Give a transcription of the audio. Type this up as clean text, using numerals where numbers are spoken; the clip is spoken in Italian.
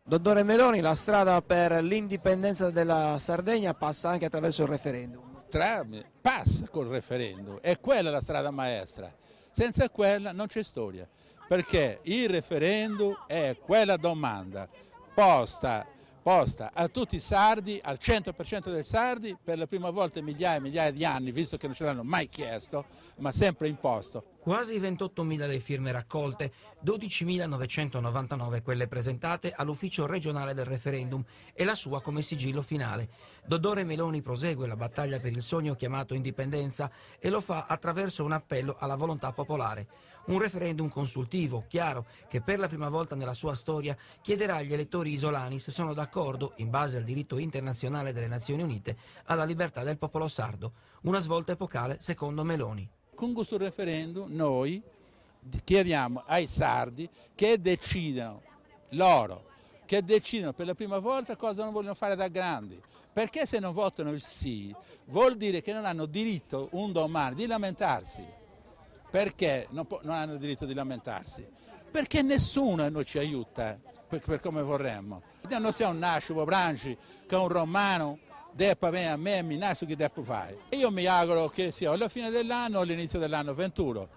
Dottore Meloni, la strada per l'indipendenza della Sardegna passa anche attraverso il referendum. Passa col referendum, è quella la strada maestra, senza quella non c'è storia, perché il referendum è quella domanda posta a tutti i sardi, al 100% dei sardi, per la prima volta in migliaia e migliaia di anni, visto che non ce l'hanno mai chiesto, ma sempre imposto. Quasi 28.000 le firme raccolte, 12.999 quelle presentate all'ufficio regionale del referendum e la sua come sigillo finale. Dodore Meloni prosegue la battaglia per il sogno chiamato indipendenza e lo fa attraverso un appello alla volontà popolare. Un referendum consultivo, chiaro, che per la prima volta nella sua storia chiederà agli elettori isolani se sono d'accordo, in base al diritto internazionale delle Nazioni Unite, alla libertà del popolo sardo. Una svolta epocale secondo Meloni. Con questo referendum noi chiediamo ai sardi che decidano loro, che decidano per la prima volta cosa non vogliono fare da grandi, perché se non votano il sì vuol dire che non hanno diritto un domani di lamentarsi. Perché non hanno diritto di lamentarsi? Perché nessuno a noi ci aiuta per come vorremmo. Non siamo un nascivo branci che un romano deppa a me minare su chi deppa fare. Io mi auguro che sia alla fine dell'anno o all'inizio dell'anno 21.